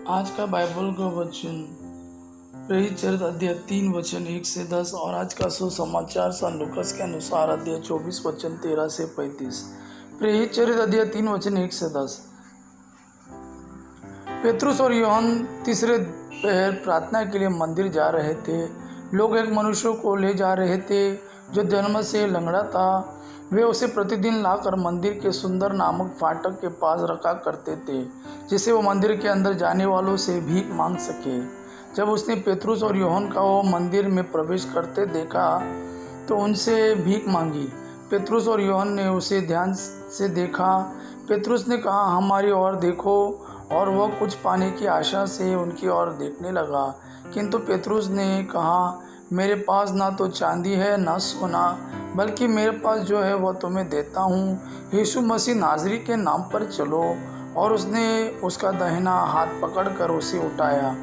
आज का बाइबल का वचन प्रेरित चरित्र अध्याय 3 वचन 1 से 10 और आज का सुसमाचार सन लूकास के अनुसार अध्याय 24 वचन 13 से 35। प्रेरित चरित्र अध्याय 3 वचन 1 से 10। पेतरुस और यूहन्ना तीसरे पहर प्रार्थना के लिए मंदिर जा रहे थे। लोग एक मनुष्य को ले जा रहे थे जो जन्म से लंगड़ा था। वे उसे प्रतिदिन लाकर मंदिर के सुंदर नामक फाटक के पास रखा करते थे, जिससे वो मंदिर के अंदर जाने वालों से भीख मांग सके। जब उसने पेतरुस और यूहन्ना को मंदिर में प्रवेश करते देखा तो उनसे भीख मांगी। पेतरुस और यूहन्ना ने उसे ध्यान से देखा। पेतरुस ने कहा, हमारी ओर देखो, और वह कुछ पाने की आशा से उनकी ओर देखने लगा। किंतु पेतरुस ने कहा, मेरे पास ना तो चांदी है ना सोना, बल्कि मेरे पास जो है वह तुम्हें देता हूँ। यीशु मसीह नाज़री के नाम पर चलो। और उसने उसका दाहिना हाथ पकड़कर उसे उठाया।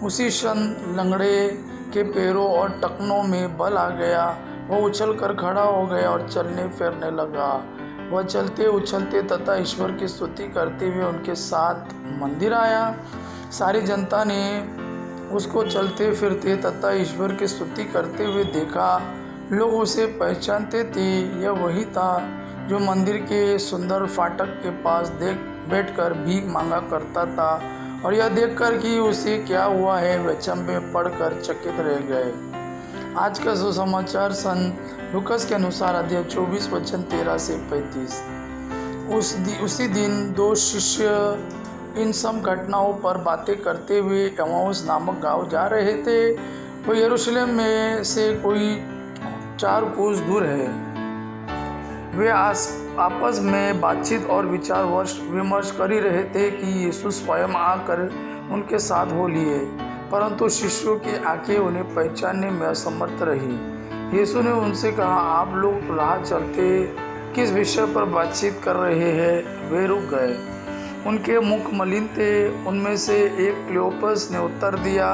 उसी क्षण लंगड़े के पैरों और टखनों में बल आ गया। वह उछलकर खड़ा हो गया और चलने फिरने लगा। वह चलते उछलते तथा ईश्वर की स्तुति करते हुए उनके साथ मंदिर आया। सारी जनता ने उसको चलते फिरते तथा ईश्वर की स्तुति करते हुए देखा। लोग उसे पहचानते थे। यह वही था जो मंदिर के सुंदर फाटक के पास बैठकर भीख मांगा करता था। और यह देखकर कि उसे क्या हुआ है, वे अचंभे में पड़कर चकित रह गए। आज का सुसमाचार सन लूकास के अनुसार अध्याय 24 वचन 13 से 35। उसी दिन दो शिष्य इन सब घटनाओं पर बातें करते हुए एमाउस नामक गांव जा रहे थे। वो यरूशलेम में से कोई 4 कोस दूर है। वे आपस में बातचीत और विचार विमर्श कर ही रहे थे कि यीशु स्वयं आकर उनके साथ हो लिए, परंतु शिष्यों की आंखें उन्हें पहचानने में असमर्थ रही। यीशु ने उनसे कहा, आप लोग राह चलते किस विषय पर बातचीत कर रहे हैं? वे रुक गए। उनके मुख मलिन थे। उनमें से एक क्लियोपस ने उत्तर दिया,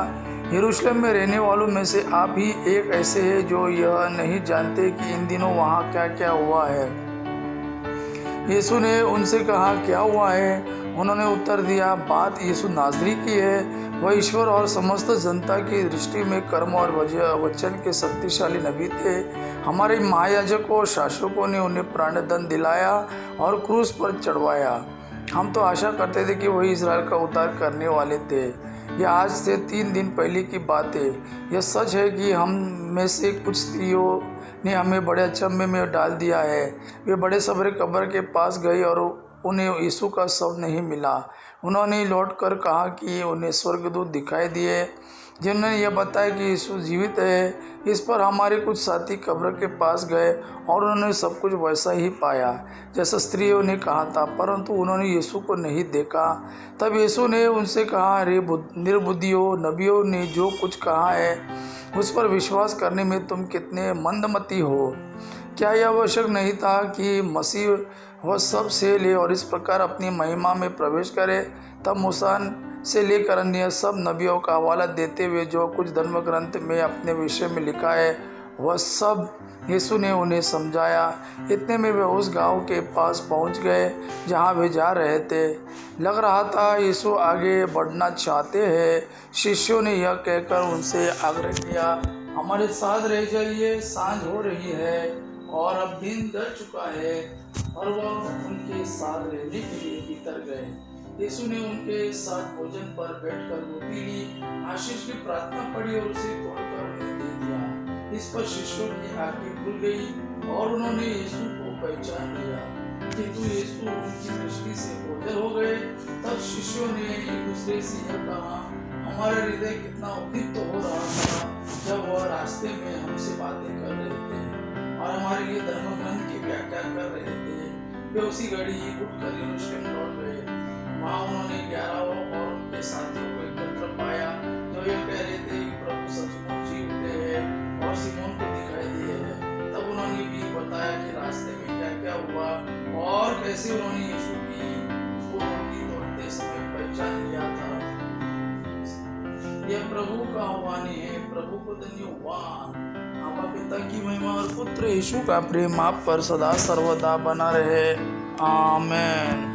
यरूशलेम में रहने वालों में से आप ही एक ऐसे हैं जो यह नहीं जानते कि इन दिनों वहाँ क्या क्या हुआ है। यीशु ने उनसे कहा, क्या हुआ है? उन्होंने उत्तर दिया, बात यीशु नाज़री की है। वह ईश्वर और समस्त जनता की दृष्टि में कर्म और वचन के शक्तिशाली नबी थे। हमारे महायाजकों और शासकों ने उन्हें प्राणदंड दिलाया और क्रूस पर चढ़वाया। हम तो आशा करते थे कि वही इज़राइल का उद्धार करने वाले थे। यह आज से 3 दिन पहले की बात है। यह सच है कि हम में से कुछ स्त्रियों ने हमें बड़े अचंभे में डाल दिया है। वे बड़े सवेरे कब्र के पास गए और उन्हें यीशु का शव नहीं मिला। उन्होंने लौटकर कहा कि उन्हें स्वर्गदूत दिखाई दिए जिन्होंने यह बताया कि यीशु जीवित है। इस पर हमारे कुछ साथी कब्र के पास गए और उन्होंने सब कुछ वैसा ही पाया जैसा स्त्रियों ने कहा था, परंतु उन्होंने यीशु को नहीं देखा। तब यीशु ने उनसे कहा, रे निर्बुद्धियों, नबियों ने जो कुछ कहा है उस पर विश्वास करने में तुम कितने मंदमती हो। क्या यह आवश्यक नहीं था कि मसीह वह सब से ले और इस प्रकार अपनी महिमा में प्रवेश करे? तब मूसा से लेकर अन्य सब नबियों का हवाला देते हुए जो कुछ धर्म ग्रंथ में अपने विषय में लिखा है वह सब यीशु ने उन्हें समझाया। इतने में वे उस गांव के पास पहुंच गए जहां वे जा रहे थे। लग रहा था यीशु आगे बढ़ना चाहते हैं। शिष्यों ने यह कहकर उनसे आग्रह किया, हमारे साथ रह जाइए, सांझ हो रही है और अब दिन ढल चुका है। और वह उनके साथ रहने के लिए भीतर गए। यीशु ने उनके साथ भोजन पर बैठकर रोटी ली, आशीष की प्रार्थना पढ़ी और उसे तोड़कर उन्हें दे दिया। इस पर शिष्यों की आंखें खुल गई और उन्होंने यीशु को पहचान लिया, किंतु यीशु उनकी दृष्टि से ओझल हो गए। तब शिष्यों ने एक दूसरे से यह कहा, हमारा हृदय कितना उद्दीप्त हो रहा था जब वह रास्ते में हमसे बातें कर रहे थे और हमारे लिए धर्म ग्रंथ की व्याख्या कर रहे थे। वे उसी घड़ी उठकर यरूशलेम लौट गए। वहाँ उन्होंने 11 और उनके साथियों को एकत्र पाया जो यह कह रहे थे कि प्रभु सचमुच जी उठे हैं और सिमोन को दिखाई दिए हैं। तब उन्होंने भी बताया कि रास्ते में क्या क्या हुआ और कैसे उन्होंने यीशु की रोटी तोड़ते समय पहचान लिया था। यह प्रभु का वाणी है। प्रभु को धन्यवाद। आपा पिता की महिमा और पुत्र यीशु का प्रेम आप पर सदा सर्वदा बना रहे। आमीन।